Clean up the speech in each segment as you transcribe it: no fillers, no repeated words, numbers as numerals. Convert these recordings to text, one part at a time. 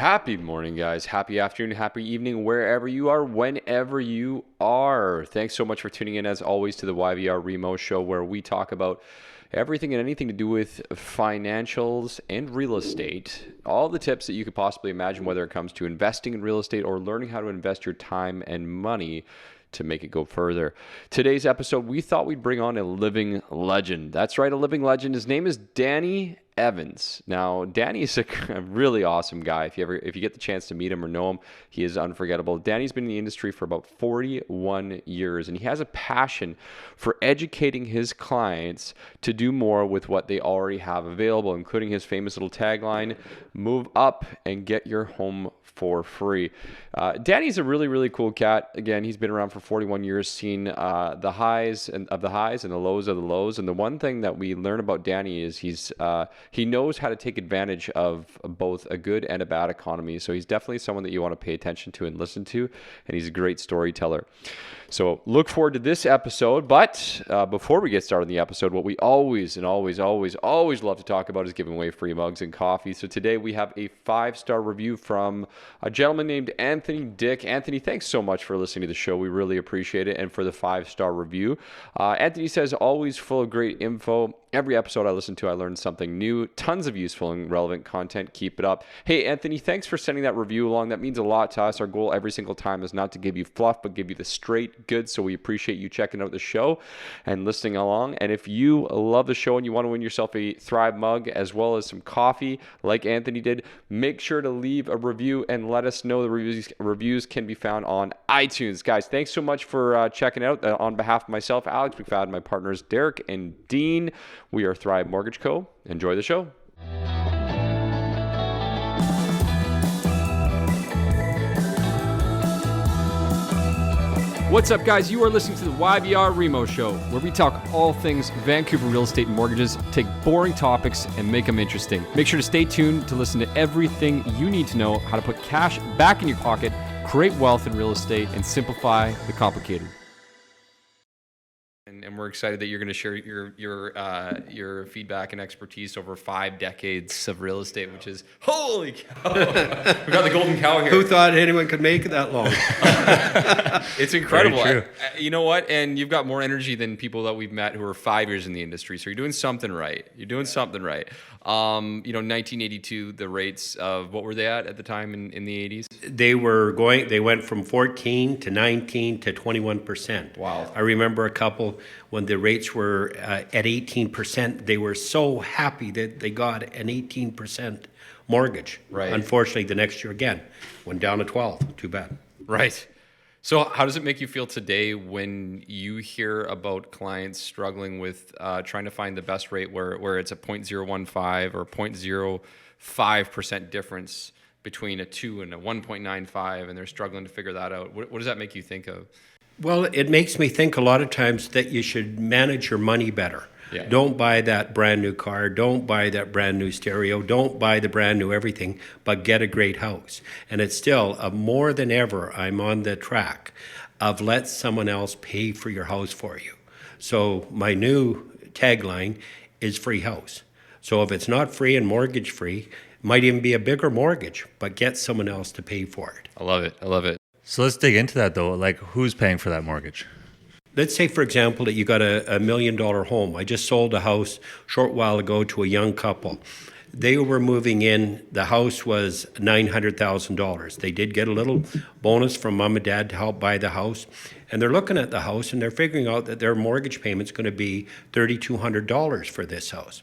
Happy morning, guys. Happy afternoon, happy evening, wherever you are, whenever you are. Thanks so much for tuning in, as always, to the YVR REMO show, where we talk about everything and anything to do with financials and real estate. All the tips that you could possibly imagine, whether it comes to investing in real estate or learning how to invest your time and money to make it go further. Today's episode, we thought we'd bring on a living legend. That's right, a living legend. His name is Danny Evans. Now, Danny is a really awesome guy. If you get the chance to meet him or know him, he is unforgettable. Danny's been in the industry for about 41 years, and he has a passion for educating his clients to do more with what they already have available, including his famous little tagline, "Move up and get your home for free." Danny's a really, really cool cat. Again, he's been around for 41 years, seen the highs of the highs and the lows of the lows. And the one thing that we learn about Danny is he knows how to take advantage of both a good and a bad economy. So he's definitely someone that you want to pay attention to and listen to. And he's a great storyteller. So look forward to this episode. But before we get started in the episode, what we always love to talk about is giving away free mugs and coffee. So today we have a 5-star review from a gentleman named Anthony Dick. Anthony, thanks so much for listening to the show. We really appreciate it. And for the 5-star review. Anthony says, always full of great info. Every episode I listen to, I learn something new. Tons of useful and relevant content. Keep it up. Hey, Anthony, thanks for sending that review along. That means a lot to us. Our goal every single time is not to give you fluff, but give you the straight goods. So we appreciate you checking out the show and listening along. And if you love the show and you want to win yourself a Thrive mug as well as some coffee like Anthony did, make sure to leave a review and let us know. The reviews can be found on iTunes. Guys, thanks so much for checking out. On behalf of myself, Alex McFadden, my partners Derek and Dean, we are Thrive Mortgage Co. Enjoy the show. What's up, guys? You are listening to the YVR REMO show, where we talk all things Vancouver real estate and mortgages, take boring topics and make them interesting. Make sure to stay tuned to listen to everything you need to know how to put cash back in your pocket, create wealth in real estate, and simplify the complicated. And we're excited that you're going to share your feedback and expertise over 5 decades of real estate, which is, holy cow. We've got the golden cow here. Who thought anyone could make it that long? It's incredible. You know what? And you've got more energy than people that we've met who are 5 years in the industry. So you're doing something right. 1982, the rates of, what were they at the time in the 80s? They went from 14 to 19 to 21%. Wow. I remember a couple when the rates were at 18%, they were so happy that they got an 18% mortgage. Right. Unfortunately, the next year again, went down to 12. Too bad. Right. So how does it make you feel today when you hear about clients struggling with trying to find the best rate where it's a 0.015 or 0.05% difference between a 2 and a 1.95, and they're struggling to figure that out? What does that make you think of? Well, it makes me think a lot of times that you should manage your money better. Yeah. Don't buy that brand new car. Don't buy that brand new stereo. Don't buy the brand new everything, but get a great house. And it's still, more than ever, I'm on the track of let someone else pay for your house for you. So my new tagline is free house. So if it's not free and mortgage free, it might even be a bigger mortgage, but get someone else to pay for it. I love it. So let's dig into that, though. Like, who's paying for that mortgage? Let's say, for example, that you got a $1 million home. I just sold a house a short while ago to a young couple. They were moving in. The house was $900,000. They did get a little bonus from mom and dad to help buy the house. And they're looking at the house and they're figuring out that their mortgage payment's going to be $3,200 for this house.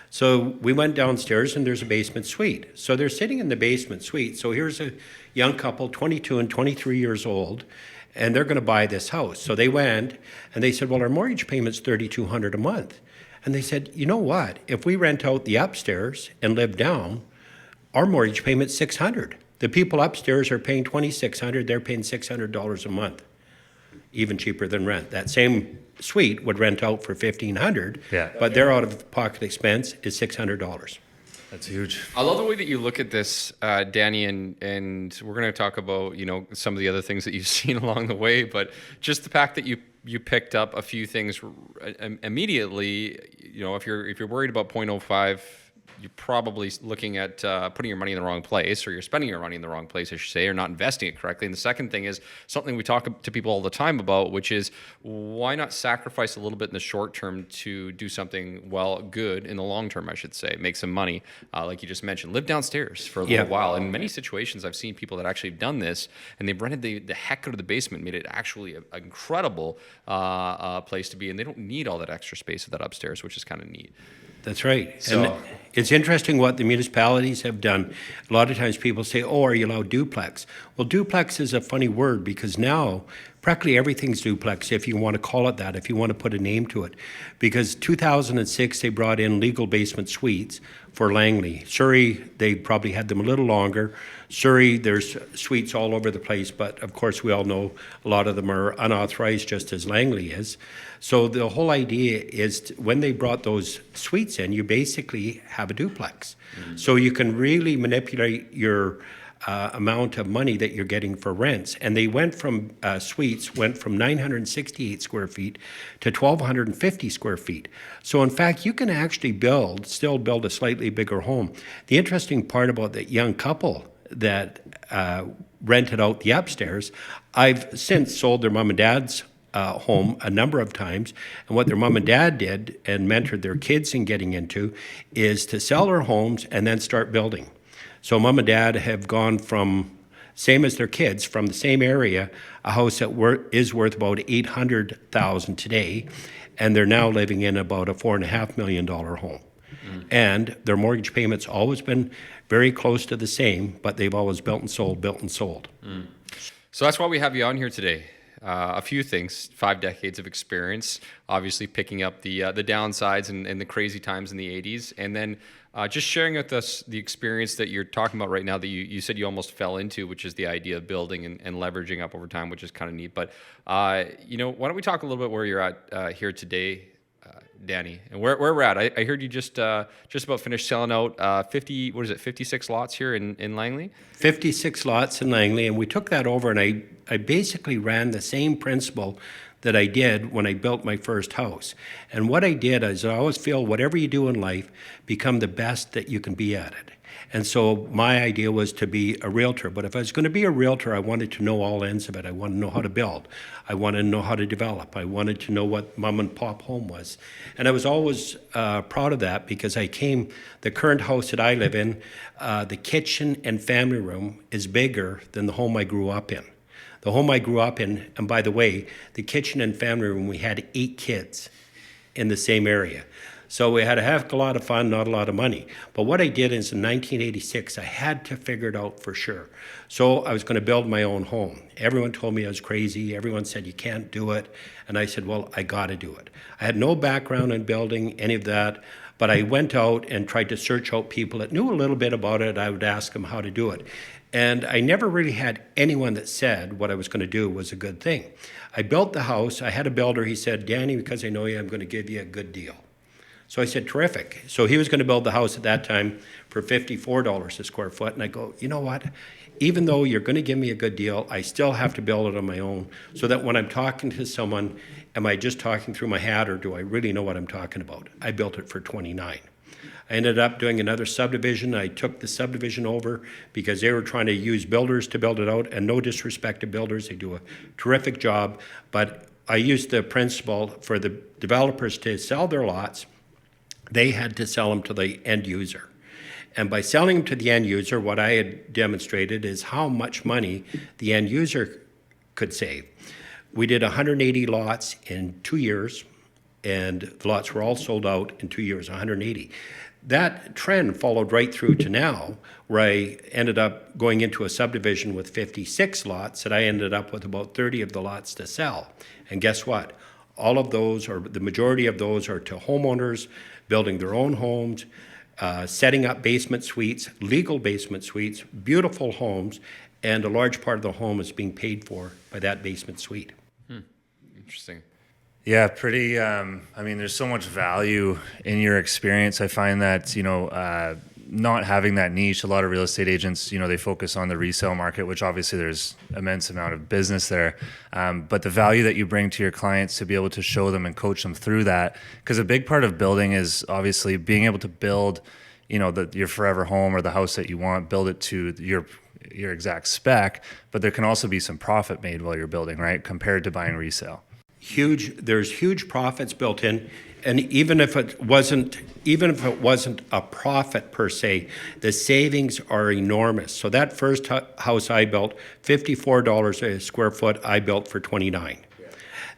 So we went downstairs and there's a basement suite. So they're sitting in the basement suite. So here's a young couple, 22 and 23 years old, and they're going to buy this house. So they went and they said, well, our mortgage payment's $3,200 a month. And they said, you know what? If we rent out the upstairs and live down, our mortgage payment's $600. The people upstairs are paying $2,600. They're paying $600 a month, even cheaper than rent. That same suite would rent out for $1,500, but their out-of-pocket expense is $600. That's huge. I love the way that you look at this, Danny, and we're going to talk about, some of the other things that you've seen along the way, but just the fact that you picked up a few things immediately. If you're worried about 0.05 you're probably looking at putting your money in the wrong place, or you're spending your money in the wrong place, I should say, or not investing it correctly. And the second thing is something we talk to people all the time about, which is why not sacrifice a little bit in the short term to do something good in the long term, I should say, make some money. Like you just mentioned, live downstairs for a little while. In many situations, I've seen people that actually have done this, and they've rented the heck out of the basement, made it actually an incredible place to be, and they don't need all that extra space of that upstairs, which is kind of neat. That's right. So, and it's interesting what the municipalities have done. A lot of times people say, oh, are you allowed duplex? Well, duplex is a funny word because now practically everything's duplex, if you want to call it that, if you want to put a name to it. Because 2006, they brought in legal basement suites for Langley. Surrey, they probably had them a little longer. Surrey, there's suites all over the place, but of course we all know a lot of them are unauthorized, just as Langley is. So the whole idea is when they brought those suites in, you basically have a duplex. Mm-hmm. So you can really manipulate your amount of money that you're getting for rents. And they went from, suites went from 968 square feet to 1,250 square feet. So in fact, you can actually still build a slightly bigger home. The interesting part about that young couple that rented out the upstairs, I've since sold their mom and dad's home a number of times, and what their mom and dad did and mentored their kids in getting into is to sell their homes and then start building. So mom and dad have gone from, same as their kids, from the same area, a house that is worth about $800,000 today, and they're now living in about a $4.5 million home. And their mortgage payment's always been very close to the same, but they've always built and sold. So that's why we have you on here today. A few things: 5 decades of experience, obviously picking up the downsides and the crazy times in the 80s, and then just sharing with us the experience that you're talking about right now that you said you almost fell into, which is the idea of building and leveraging up over time, which is kind of neat. But why don't we talk a little bit where you're at here today, Danny, and where we're at. I heard you just about finished selling out 56 lots here in Langley? 56 lots in Langley, and we took that over, and I basically ran the same principle that I did when I built my first house. And what I did is I always feel whatever you do in life, become the best that you can be at it. And so my idea was to be a realtor. But if I was going to be a realtor, I wanted to know all ends of it. I wanted to know how to build. I wanted to know how to develop. I wanted to know what mom and pop home was. And I was always proud of that because the current house that I live in, the kitchen and family room is bigger than the home I grew up in. The home I grew up in, and by the way, the kitchen and family room, we had 8 kids in the same area. So we had a heck of a lot of fun, not a lot of money. But what I did is in 1986, I had to figure it out for sure. So I was going to build my own home. Everyone told me I was crazy. Everyone said, you can't do it. And I said, well, I got to do it. I had no background in building, any of that. But I went out and tried to search out people that knew a little bit about it. I would ask them how to do it. And I never really had anyone that said what I was going to do was a good thing. I built the house. I had a builder. He said, Danny, because I know you, I'm going to give you a good deal. So I said, terrific. So he was going to build the house at that time for $54 a square foot. And I go, you know what? Even though you're going to give me a good deal, I still have to build it on my own so that when I'm talking to someone, am I just talking through my hat or do I really know what I'm talking about? I built it for $29. I ended up doing another subdivision. I took the subdivision over because they were trying to use builders to build it out, and no disrespect to builders. They do a terrific job. But I used the principle for the developers to sell their lots. They had to sell them to the end user. And by selling them to the end user, what I had demonstrated is how much money the end user could save. We did 180 lots in 2 years, and the lots were all sold out in 2 years, 180. That trend followed right through to now, where I ended up going into a subdivision with 56 lots, and I ended up with about 30 of the lots to sell. And guess what? All of those, or the majority of those, are to homeowners building their own homes, setting up basement suites, legal basement suites, beautiful homes, and a large part of the home is being paid for by that basement suite. Interesting. Yeah, pretty. There's so much value in your experience. I find that, not having that niche, a lot of real estate agents, they focus on the resale market, which obviously there's immense amount of business there. But the value that you bring to your clients to be able to show them and coach them through that, because a big part of building is obviously being able to build, your forever home or the house that you want, build it to your exact spec, but there can also be some profit made while you're building, right? Compared to buying resale. There's huge profits built in, and even if it wasn't a profit per se, the savings are enormous. So that first house I built, $54 a square foot, I built for $29.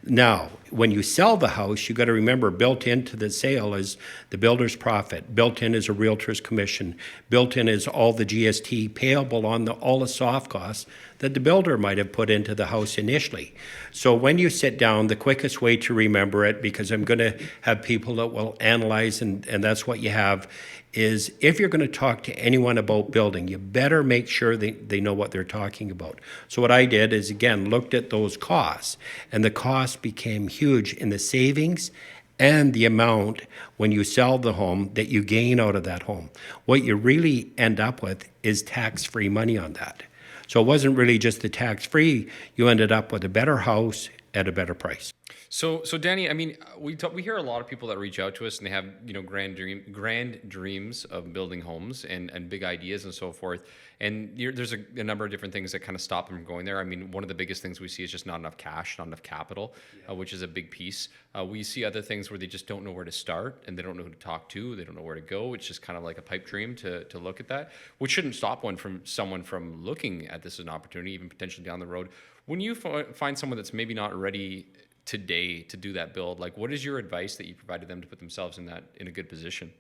Now, when you sell the house, you got to remember built into the sale is the builder's profit, built in is a realtor's commission, built in is all the GST payable on all the soft costs that the builder might have put into the house initially. So when you sit down, the quickest way to remember it, because I'm going to have people that will analyze, and that's what you have, is if you're going to talk to anyone about building, you better make sure they know what they're talking about. So what I did is, again, looked at those costs, and the costs became huge in the savings and the amount when you sell the home that you gain out of that home. What you really end up with is tax-free money on that. So it wasn't really just the tax-free, you ended up with a better house at a better price. So Danny, I mean, we hear a lot of people that reach out to us and they have, grand dreams of building homes and big ideas and so forth. And there's a number of different things that kind of stop them from going there. I mean, one of the biggest things we see is just not enough cash, not enough capital, which is a big piece. We see other things where they just don't know where to start and they don't know who to talk to. They don't know where to go. It's just kind of like a pipe dream to look at that, which shouldn't stop someone from looking at this as an opportunity, even potentially down the road. When you find someone that's maybe not ready today to do that build, like what is your advice that you provided them to put themselves in a good position?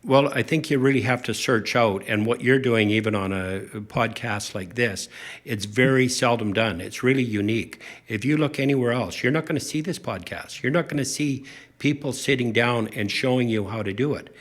Well, I think you really have to search out, and what you're doing even on a podcast like this, it's very seldom done. It's really unique. If you look anywhere else, you're not going to see this podcast. You're not going to see people sitting down and showing you how to do it.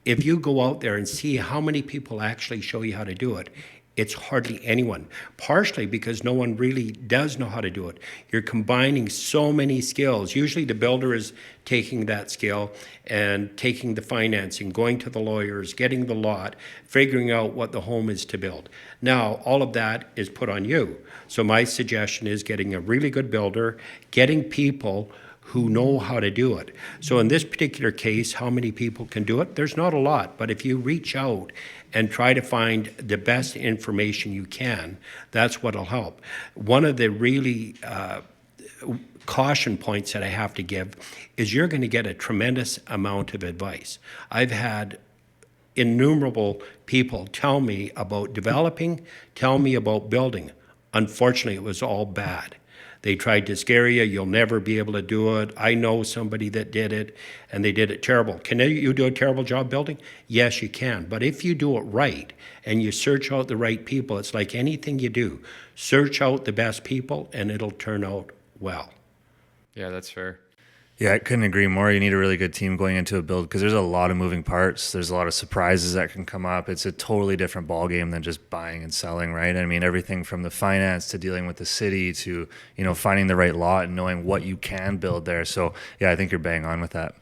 If you go out there and see how many people actually show you how to do it, it's hardly anyone, partially because no one really does know how to do it. You're combining so many skills. Usually the builder is taking that skill and taking the financing, going to the lawyers, getting the lot, figuring out what the home is to build. Now, all of that is put on you. So my suggestion is getting a really good builder, getting people who know how to do it. So in this particular case, how many people can do it? There's not a lot, but if you reach out and try to find the best information you can, that's what'll help. One of the really caution points that I have to give is you're going to get a tremendous amount of advice. I've had innumerable people tell me about developing, tell me about building. Unfortunately, it was all bad. They tried to scare you. You'll never be able to do it. I know somebody that did it, and they did it terrible. Can you do a terrible job building? Yes, you can. But if you do it right and you search out the right people, it's like anything you do. Search out the best people, and it'll turn out well. Yeah, that's fair. Yeah, I couldn't agree more. You need a really good team going into a build because there's a lot of moving parts. There's a lot of surprises that can come up. It's a totally different ballgame than just buying and selling, right? I mean, everything from the finance to dealing with the city to, finding the right lot and knowing what you can build there. So, yeah, I think you're bang on with that.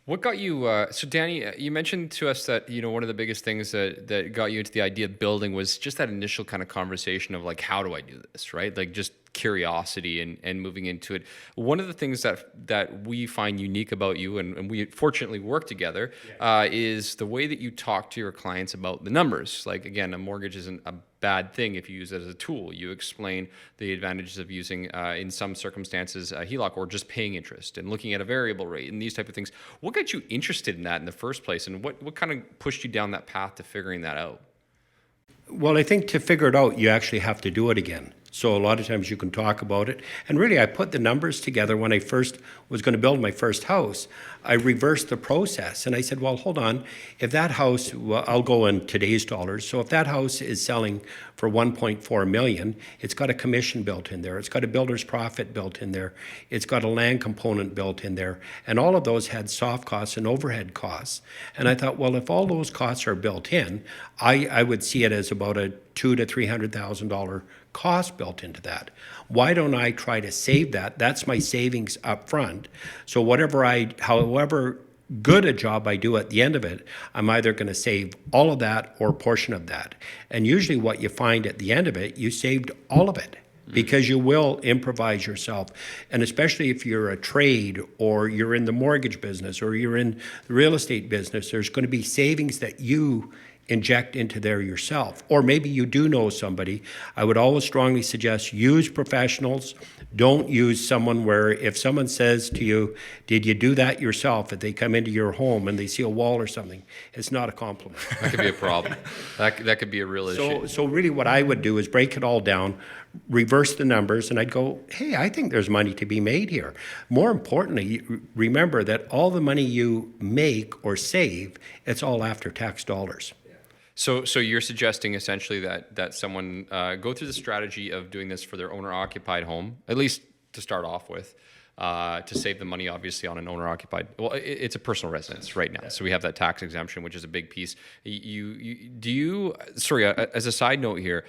What got you, so Danny, you mentioned to us that, one of the biggest things that got you into the idea of building was just that initial kind of conversation of like, how do I do this, right? Like just curiosity and moving into it. One of the things that we find unique about you, and we fortunately work together, is the way that you talk to your clients about the numbers. Like, again, a mortgage isn't a bad thing if you use it as a tool. You explain the advantages of using, in some circumstances, a HELOC or just paying interest and looking at a variable rate and these type of things. What got you interested in that in the first place, and what kind of pushed you down that path to figuring that out? Well, I think to figure it out, you actually have to do it again. So a lot of times you can talk about it. And really, I put the numbers together when I first was going to build my first house. I reversed the process. And I said, well, hold on. If that house, well, I'll go in today's dollars. So if that house is selling for $1.4 million, it's got a commission built in there. It's got a builder's profit built in there. It's got a land component built in there. And all of those had soft costs and overhead costs. And I thought, well, if all those costs are built in, I would see it as about a $200,000 to $300,000 cost built into that. Why don't I try to save that? That's my savings up front. So however good a job I do at the end of it, I'm either going to save all of that or a portion of that. And usually what you find at the end of it, you saved all of it. because you will improvise yourself. And especially if you're a trade or you're in the mortgage business or you're in the real estate business, there's going to be savings that you inject into there yourself. Or maybe you do know somebody. I would always strongly suggest use professionals. Don't use someone where if someone says to you, did you do that yourself? If they come into your home and they see a wall or something, it's not a compliment. That could be a problem. That could be a real issue. So really what I would do is break it all down, reverse the numbers, and I'd go, hey, I think there's money to be made here. More importantly, remember that all the money you make or save, it's all after-tax dollars. So you're suggesting essentially that someone go through the strategy of doing this for their owner-occupied home, at least to start off with, to save the money, obviously, on an owner-occupied. Well, it's a personal residence right now, so we have that tax exemption, which is a big piece. Sorry, as a side note here,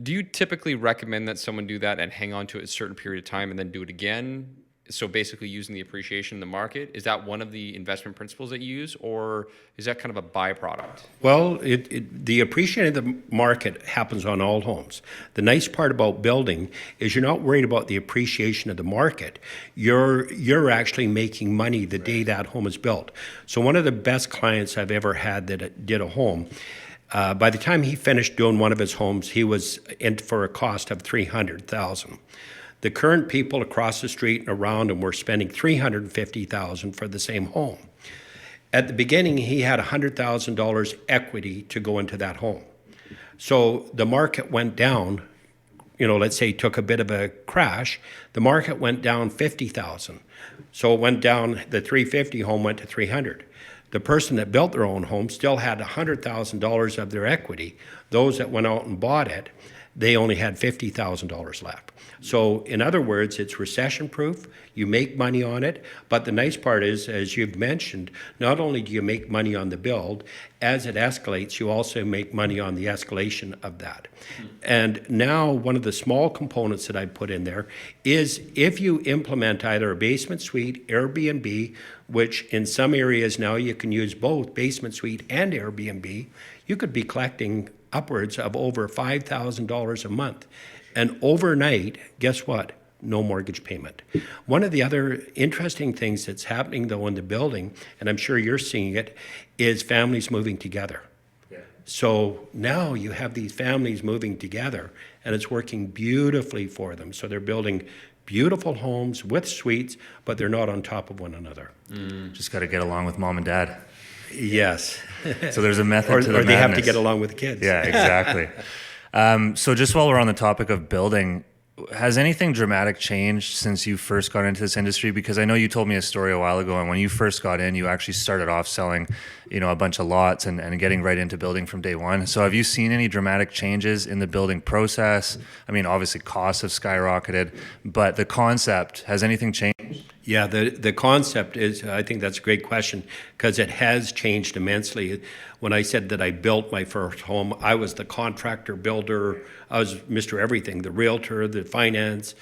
do you typically recommend that someone do that and hang on to it a certain period of time and then do it again? So basically using the appreciation in the market, is that one of the investment principles that you use, or is that kind of a byproduct? Well, the appreciation of the market happens on all homes. The nice part about building is you're not worried about the appreciation of the market. You're actually making money the day that home is built. So one of the best clients I've ever had that did a home, by the time he finished doing one of his homes, he was in for a cost of $300,000. The current people across the street and around him were spending $350,000 for the same home. At the beginning, he had $100,000 equity to go into that home. So the market went down, let's say took a bit of a crash. The market went down $50,000. So it went down, the 350 home went to 300. The person that built their own home still had $100,000 of their equity. Those that went out and bought it, they only had $50,000 left. So in other words, it's recession-proof. You make money on it. But the nice part is, as you've mentioned, not only do you make money on the build, as it escalates, you also make money on the escalation of that. And now one of the small components that I put in there is if you implement either a basement suite, Airbnb, which in some areas now you can use both basement suite and Airbnb, you could be collecting upwards of over $5,000 a month. And overnight, guess what? No mortgage payment. One of the other interesting things that's happening, though, in the building, and I'm sure you're seeing it, is families moving together. Yeah. So now you have these families moving together, and it's working beautifully for them. So they're building beautiful homes with suites, but they're not on top of one another. Just got to get along with mom and dad. Yes. So there's a method to the Or they have to madness. get along with the kids. Yeah, exactly. So just while we're on the topic of building, has anything dramatic changed since you first got into this industry? Because I know you told me a story a while ago, and when you first got in, you actually started off selling, a bunch of lots and getting right into building from day one. So have you seen any dramatic changes in the building process? I mean, obviously costs have skyrocketed, but the concept, has anything changed? Yeah, the concept is, I think that's a great question, because it has changed immensely. When I said that I built my first home, I was the contractor, builder, I was Mr. Everything, the realtor, the finance,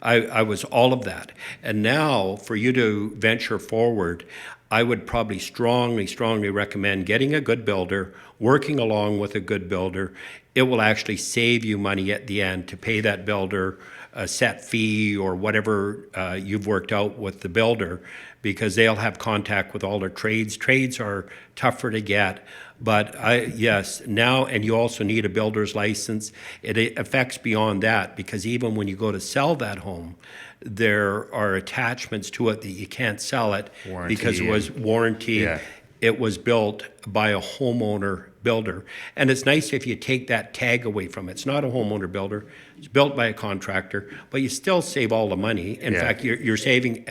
I was all of that. And now, for you to venture forward, I would probably strongly recommend getting a good builder, working along with a good builder. It will actually save you money at the end to pay that builder a set fee or whatever you've worked out with the builder, because they'll have contact with all their trades. Trades are tougher to get, but yes, now, and you also need a builder's license. It affects beyond that, because even when you go to sell that home, there are attachments to it that you can't sell it Warranty because it was warranty. Yeah. It was built by a homeowner builder. And it's nice if you take that tag away from it. It's not a homeowner builder. It's built by a contractor, but you still save all the money. In fact, you're saving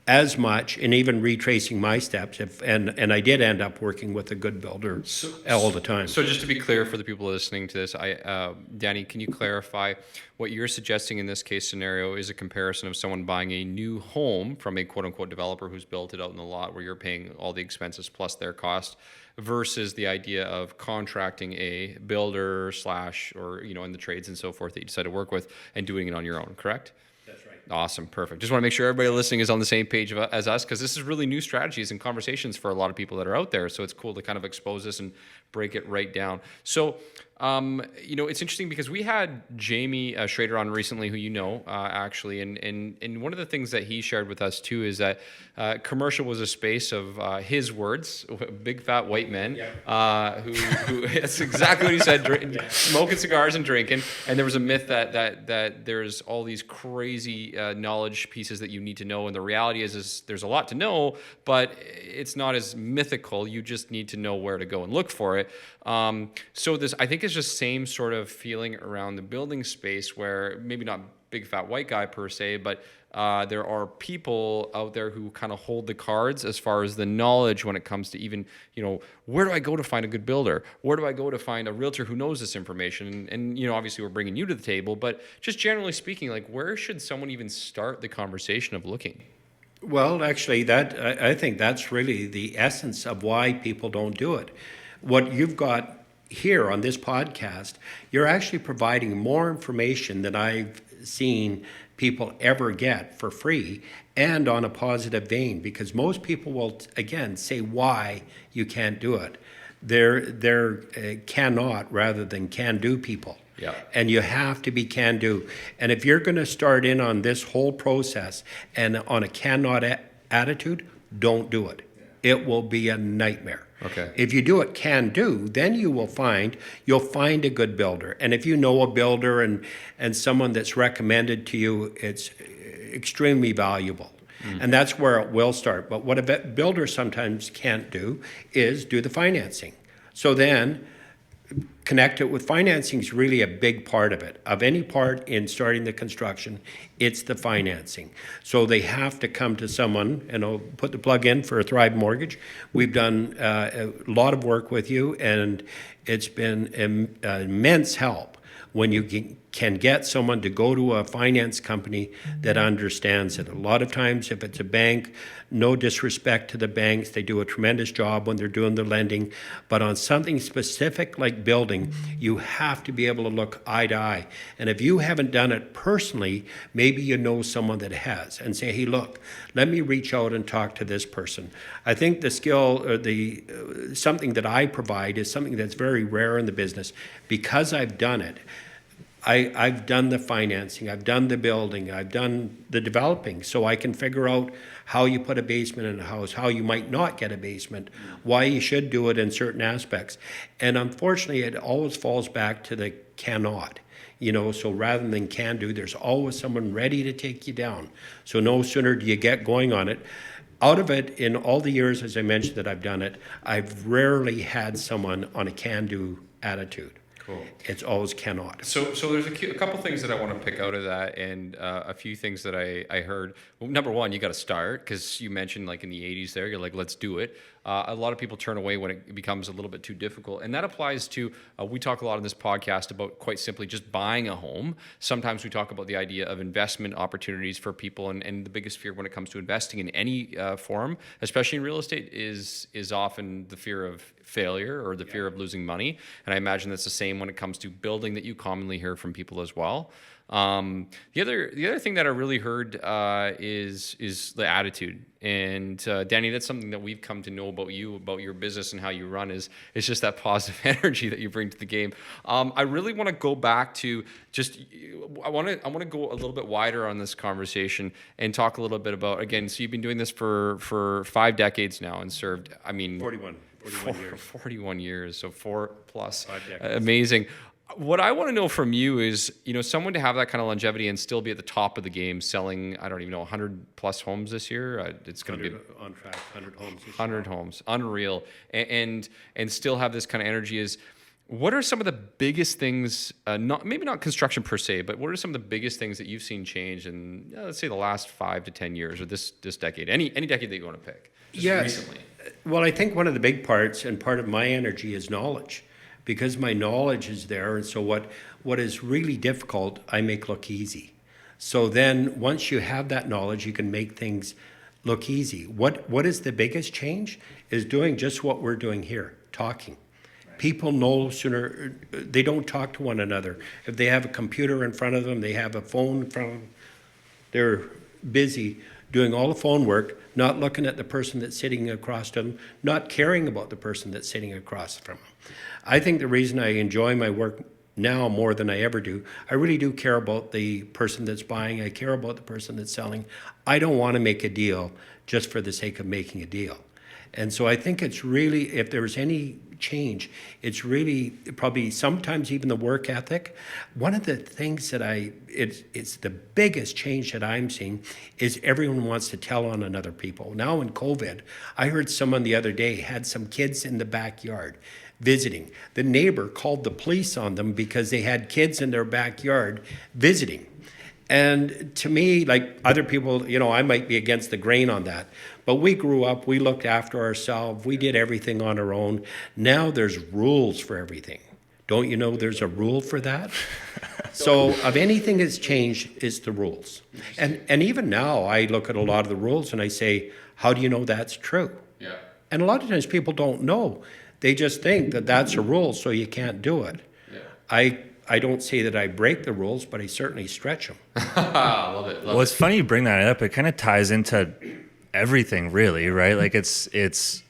as much, and even retracing my steps. And I did end up working with a good builder all the time. So just to be clear for the people listening to this, Danny, can you clarify what you're suggesting in this case scenario is a comparison of someone buying a new home from a quote unquote developer who's built it out in the lot where you're paying all the expenses plus their cost, versus the idea of contracting a builder or in the trades and so forth that you decide to work with and doing it on your own, correct? That's right. Awesome. Perfect. Just want to make sure everybody listening is on the same page as us, because this is really new strategies and conversations for a lot of people that are out there. So it's cool to kind of expose this and break it right down. So It's interesting because we had Jamie Schrader on recently, who actually, and one of the things that he shared with us too is that commercial was a space of his words, big fat white men, who that's exactly what he said, smoking cigars and drinking. And there was a myth that there's all these crazy knowledge pieces that you need to know, and the reality is there's a lot to know, but it's not as mythical. You just need to know where to go and look for it. So this, I think, is just same sort of feeling around the building space, where maybe not big fat white guy per se, but there are people out there who kind of hold the cards as far as the knowledge when it comes to even, where do I go to find a good builder? Where do I go to find a realtor who knows this information? And obviously we're bringing you to the table, but just generally speaking, like, where should someone even start the conversation of looking? Well, actually, I think that's really the essence of why people don't do it. What you've got here on this podcast, you're actually providing more information than I've seen people ever get for free, and on a positive vein, because most people will, again, say why you can't do it. They're cannot rather than can do people. Yeah. And you have to be can do. And if you're going to start in on this whole process and on a cannot attitude, don't do it. It will be a nightmare. Okay. If you do it can do, then you'll find a good builder. And if you know a builder and someone that's recommended to you, it's extremely valuable. And that's where it will start. But what a builder sometimes can't do is do the financing. So then connect it with financing is really a big part of it. Of any part in starting the construction, it's the financing. So they have to come to someone, and I'll put the plug in for a Thrive Mortgage. We've done a lot of work with you, and it's been immense help when you can get someone to go to a finance company that understands it. A lot of times, if it's a bank, no disrespect to the banks, they do a tremendous job when they're doing the lending. But on something specific like building, you have to be able to look eye to eye. And if you haven't done it personally, maybe you know someone that has, and say, hey, look, let me reach out and talk to this person. I think the skill or the something that I provide is something that's very rare in the business. Because I've done it, I've done the financing, I've done the building, I've done the developing, so I can figure out how you put a basement in a house, how you might not get a basement, why you should do it in certain aspects. And unfortunately, it always falls back to the cannot. So rather than can do, there's always someone ready to take you down. So no sooner do you get going on it. Out of it, in all the years, as I mentioned, that I've done it, I've rarely had someone on a can-do attitude. Cool. It's always cannot. So there's a couple things that I want to pick out of that, and a few things that I heard. Well, number one, you got to start, because you mentioned like in the 80s there, you're like, let's do it. A lot of people turn away when it becomes a little bit too difficult. And that applies to, we talk a lot in this podcast about quite simply just buying a home. Sometimes we talk about the idea of investment opportunities for people. And the biggest fear when it comes to investing in any form, especially in real estate, is often the fear of failure or the fear of losing money. And I imagine that's the same when it comes to building, that you commonly hear from people as well. The other thing that I really heard is the attitude. And Danny, that's something that we've come to know about you, about your business and how you run, is just that positive energy that you bring to the game. I really want to go back to just, I want to go a little bit wider on this conversation and talk a little bit about, again, so you've been doing this for 5 decades now and served, 41 years. 41 years, so 4 plus. 5 decades. Amazing. What I want to know from you is, someone to have that kind of longevity and still be at the top of the game, selling, 100 plus homes this year. It's going to be on track, 100 homes. 100 homes, unreal, and still have this kind of energy. Is what are some of the biggest things? Maybe not construction per se, but what are some of the biggest things that you've seen change in, let's say, the last 5 to 10 years, or this decade, any decade that you want to pick? Just recently. Well, I think one of the big parts and part of my energy is knowledge. Because my knowledge is there, and so what is really difficult, I make look easy. So then once you have that knowledge, you can make things look easy. What is the biggest change? Is doing just what we're doing here, talking. Right. People no sooner, they don't talk to one another. If they have a computer in front of them, they have a phone in front of them, they're busy doing all the phone work, not looking at the person that's sitting across from them, not caring about the person that's sitting across from them. I think the reason I enjoy my work now more than I ever do, I really do care about the person that's buying. I care about the person that's selling. I don't want to make a deal just for the sake of making a deal. And so I think it's really, if there's any change, it's really probably sometimes even the work ethic. One of the things that it's the biggest change that I'm seeing is everyone wants to tell on other people. Now in COVID, I heard someone the other day had some kids in the backyard visiting. The neighbor called the police on them because they had kids in their backyard visiting. And to me, like other people, I might be against the grain on that, but we grew up, we looked after ourselves, we did everything on our own. Now there's rules for everything. Don't you know there's a rule for that? So of anything that's changed, it's the rules. And even now, I look at a lot of the rules and I say, how do you know that's true? Yeah. And a lot of times people don't know. They just think that that's a rule, so you can't do it. Yeah. I don't say that I break the rules, but I certainly stretch them. Love it. Well, it's funny you bring that up. It kind of ties into everything, really, right? Like it's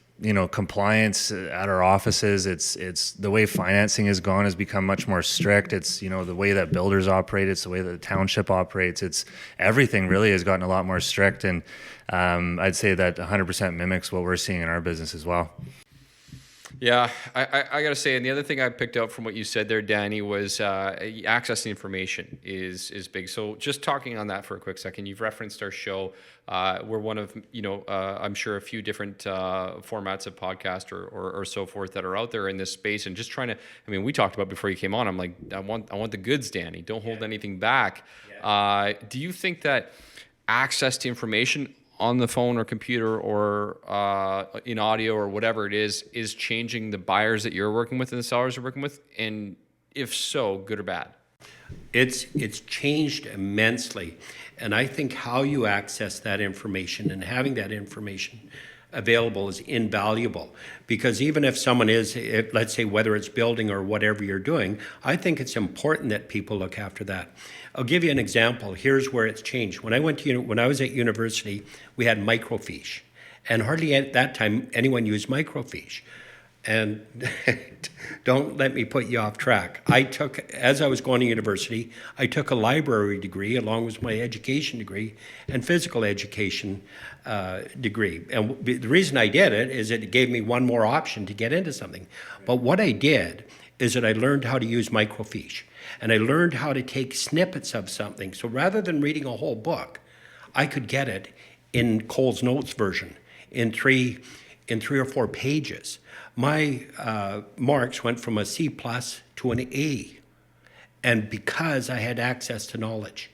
compliance at our offices. It's the way financing has gone has become much more strict. It's the way that builders operate. It's the way that the township operates. It's everything really has gotten a lot more strict, and I'd say that 100% mimics what we're seeing in our business as well. Yeah, I got to say, and the other thing I picked up from what you said there, Danny, was access to information is big. So just talking on that for a quick second, you've referenced our show. We're one of, I'm sure a few different formats of podcast or so forth that are out there in this space. And just trying to, we talked about before you came on, I'm like, I want the goods, Danny. Don't hold anything back. Yeah. Do you think that access to information on the phone or computer or in audio or whatever it is changing the buyers that you're working with and the sellers you're working with? And if so, good or bad? It's changed immensely. And I think how you access that information and having that information available is invaluable. Because even if someone let's say whether it's building or whatever you're doing, I think it's important that people look after that. I'll give you an example. Here's where it's changed. When I was at university, we had microfiche. And hardly at that time anyone used microfiche. And don't let me put you off track. As I was going to university, I took a library degree along with my education degree and physical education degree. And the reason I did it is it gave me one more option to get into something. But what I did is that I learned how to use microfiche. And I learned how to take snippets of something. So rather than reading a whole book, I could get it in Cole's Notes version in three or four pages. My marks went from a C+ to an A, and because I had access to knowledge.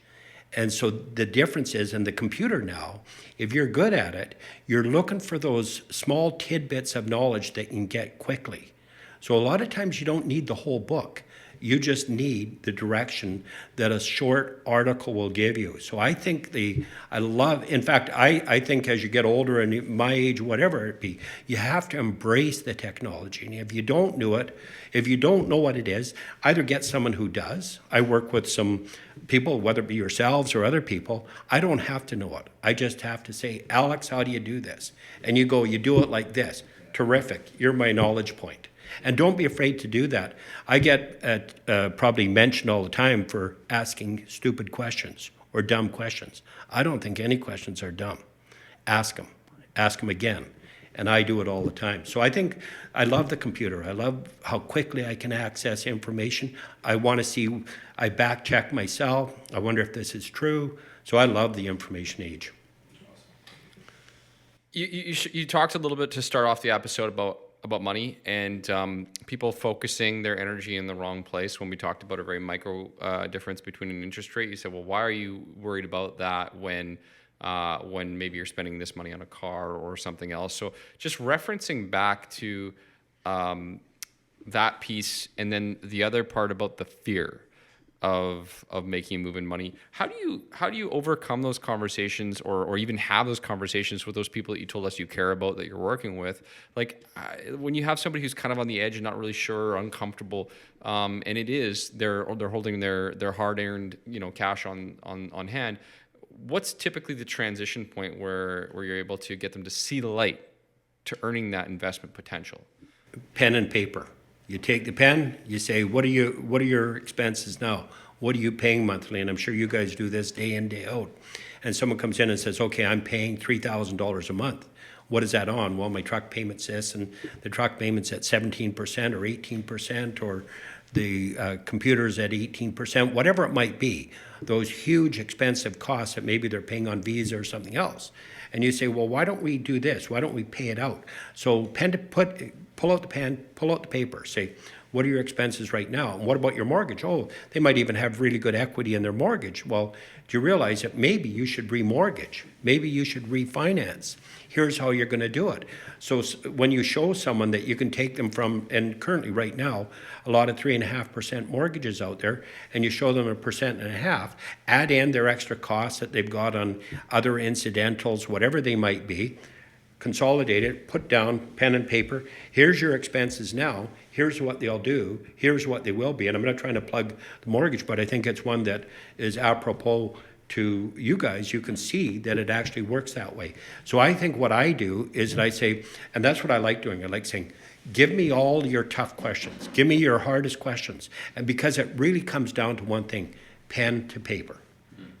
And so the difference is in the computer now, if you're good at it, you're looking for those small tidbits of knowledge that you can get quickly. So a lot of times you don't need the whole book. You just need the direction that a short article will give you. So I think in fact, I think as you get older and my age, whatever it be, you have to embrace the technology. And if you don't know what it is, either get someone who does. I work with some people, whether it be yourselves or other people. I don't have to know it. I just have to say, Alex, how do you do this? And you do it like this. Terrific. You're my knowledge point. And don't be afraid to do that. I get probably mentioned all the time for asking stupid questions or dumb questions. I don't think any questions are dumb. Ask them. Ask them again. And I do it all the time. So I love the computer. I love how quickly I can access information. I back check myself. I wonder if this is true. So I love the information age. You talked a little bit to start off the episode about money and people focusing their energy in the wrong place. When we talked about a very micro difference between an interest rate, you said, well, why are you worried about that when maybe you're spending this money on a car or something else? So just referencing back to that piece, and then the other part about the fear of making a move in money. How do you overcome those conversations or even have those conversations with those people that you told us you care about, that you're working with? Like when you have somebody who's kind of on the edge and not really sure or uncomfortable, and they're holding their hard-earned cash on hand. what's typically the transition point where you're able to get them to see the light to earning that investment potential? Pen and paper. You take the pen, you say, what are your expenses now? What are you paying monthly? And I'm sure you guys do this day in, day out. And someone comes in and says, okay, I'm paying $3,000 a month. What is that on? Well, my truck payment's this, and the truck payment's at 17% or 18%, or the computer's at 18%, whatever it might be. Those huge expensive costs that maybe they're paying on Visa or something else. And you say, well, why don't we do this? Why don't we pay it out? So pull out the pen, pull out the paper, say, what are your expenses right now? And what about your mortgage? Oh, they might even have really good equity in their mortgage. Well, do you realize that maybe you should remortgage? Maybe you should refinance. Here's how you're going to do it. So when you show someone that you can take them from, and currently right now, a lot of 3.5% mortgages out there, and you show them 1.5%, add in their extra costs that they've got on other incidentals, whatever they might be, consolidate it, put down pen and paper. Here's your expenses now. Here's what they'll do. Here's what they will be. And I'm not trying to plug the mortgage, but I think it's one that is apropos to you guys. You can see that it actually works that way. So I think what I do is that I say, and that's what I like doing. I like saying, give me all your tough questions. Give me your hardest questions. And because it really comes down to one thing, pen to paper.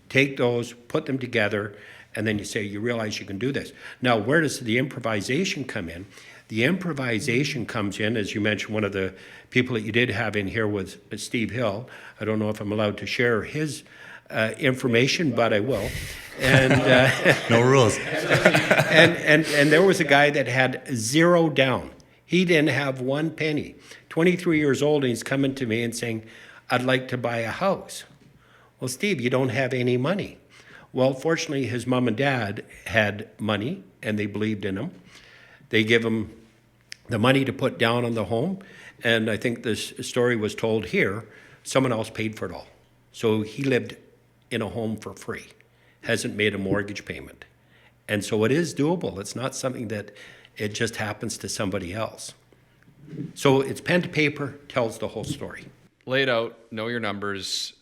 Take those, put them together, and then you say, you realize you can do this. Now, where does the improvisation come in? The improvisation comes in, as you mentioned, one of the people that you did have in here was Steve Hill. I don't know if I'm allowed to share his information, but I will. And no rules. and there was a guy that had zero down. He didn't have one penny. 23 years old, and he's coming to me and saying, I'd like to buy a house. Well, Steve, you don't have any money. Well, fortunately, his mom and dad had money, and they believed in him. They give him the money to put down on the home, and I think this story was told here, someone else paid for it all. So he lived in a home for free, hasn't made a mortgage payment. And so it is doable. It's not something that it just happens to somebody else. So it's pen to paper, tells the whole story. Lay it out, know your numbers,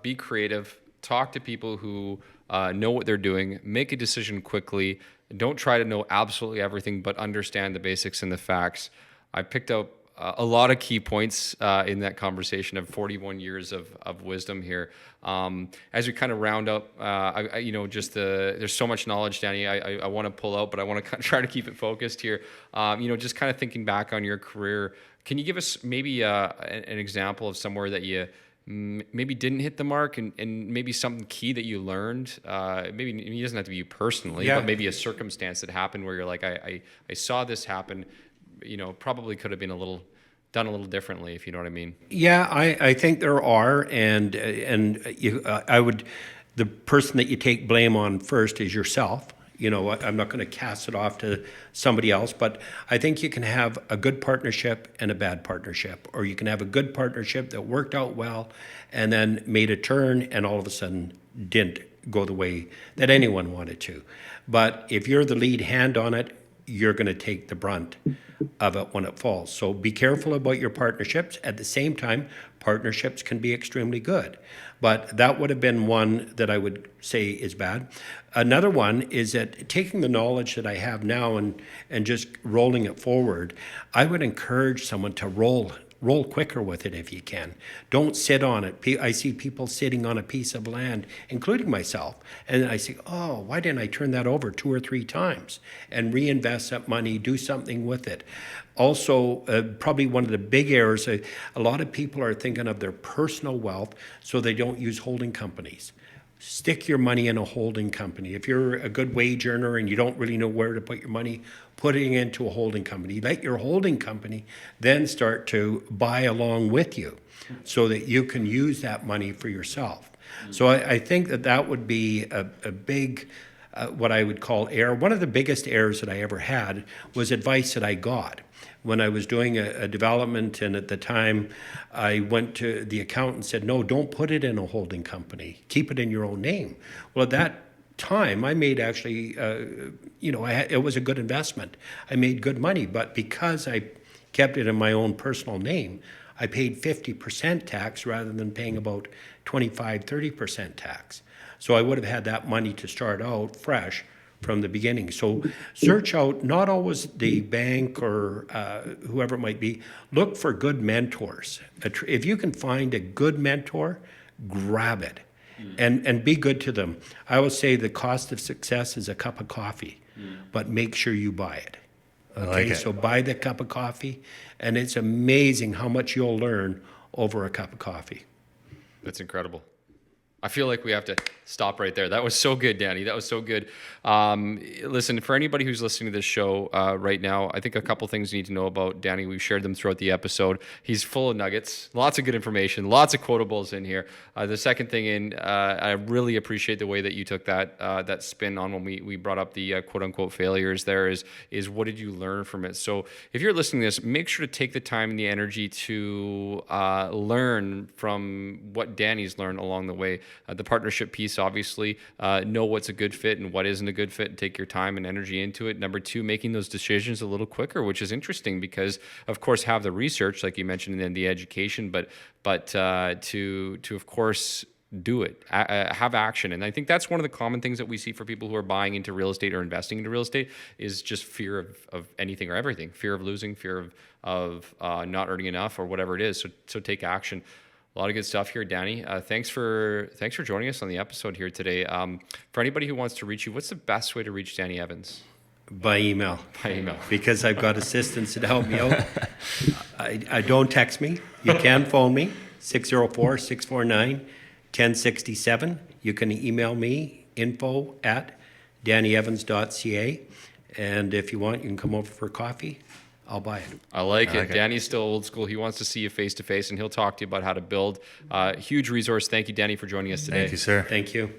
be creative, talk to people who know what they're doing, make a decision quickly. Don't try to know absolutely everything, but understand the basics and the facts. I picked up a lot of key points in that conversation of 41 years of wisdom here. As we kind of round up, there's so much knowledge, Danny. I want to pull out, but I want to try to keep it focused here. Just kind of thinking back on your career, can you give us maybe an example of somewhere that you maybe didn't hit the mark, and maybe something key that you learned? Maybe it doesn't have to be you personally, but maybe a circumstance that happened where you're like, I saw this happen, probably could have been done a little differently, if you know what I mean. Yeah, I think there are, and I would, the person that you take blame on first is yourself. I'm not going to cast it off to somebody else, but I think you can have a good partnership and a bad partnership, or you can have a good partnership that worked out well and then made a turn and all of a sudden didn't go the way that anyone wanted to. But if you're the lead hand on it, you're going to take the brunt of it when it falls. So be careful about your partnerships. At the same time, partnerships can be extremely good. But that would have been one that I would say is bad. Another one is that taking the knowledge that I have now and just rolling it forward, I would encourage someone to roll quicker with it if you can. Don't sit on it. I see people sitting on a piece of land, including myself, and I say, oh, why didn't I turn that over 2 or 3 times and reinvest that money, do something with it? Also, probably one of the big errors, a lot of people are thinking of their personal wealth, so they don't use holding companies. Stick your money in a holding company. If you're a good wage earner and you don't really know where to put your money, put it into a holding company. Let your holding company then start to buy along with you so that you can use that money for yourself. So I think that would be a big, what I would call error. One of the biggest errors that I ever had was advice that I got. When I was doing a development, and at the time I went to the accountant and said, no, don't put it in a holding company. Keep it in your own name. Well, at that time, I made actually, it was a good investment. I made good money, but because I kept it in my own personal name, I paid 50% tax rather than paying about 25, 30% tax. So I would have had that money to start out fresh from the beginning. So search out, not always the bank or whoever it might be, look for good mentors. If you can find a good mentor, grab it and be good to them. I always say the cost of success is a cup of coffee, but make sure you buy it. I like it. So buy the cup of coffee, and it's amazing how much you'll learn over a cup of coffee. That's incredible. I feel like we have to stop right there. That was so good, Danny. That was so good. Listen, for anybody who's listening to this show right now, I think a couple things you need to know about Danny. We've shared them throughout the episode. He's full of nuggets, lots of good information, lots of quotables in here. The second thing, I really appreciate the way that you took that spin on when we brought up the quote unquote failures. There is what did you learn from it? So if you're listening to this, make sure to take the time and the energy to learn from what Danny's learned along the way. The partnership piece, obviously, know what's a good fit and what isn't a good fit, and take your time and energy into it. Number two, making those decisions a little quicker, which is interesting because, of course, have the research, like you mentioned, and then the education, but to of course do it, have action. And I think that's one of the common things that we see for people who are buying into real estate or investing into real estate is just fear of anything or everything, fear of losing, fear of not earning enough or whatever it is. So take action. A lot of good stuff here, Danny. Thanks for joining us on the episode here today. For anybody who wants to reach you, what's the best way to reach Danny Evans? By email. By email. Because I've got assistants that help me out. I don't text me. You can phone me, 604-649-1067. You can email me, info@dannyevans.ca. And if you want, you can come over for coffee. I'll buy it. I like it. Danny's still old school. He wants to see you face to face, and he'll talk to you about how to build. Huge resource. Thank you, Danny, for joining us today. Thank you, sir. Thank you.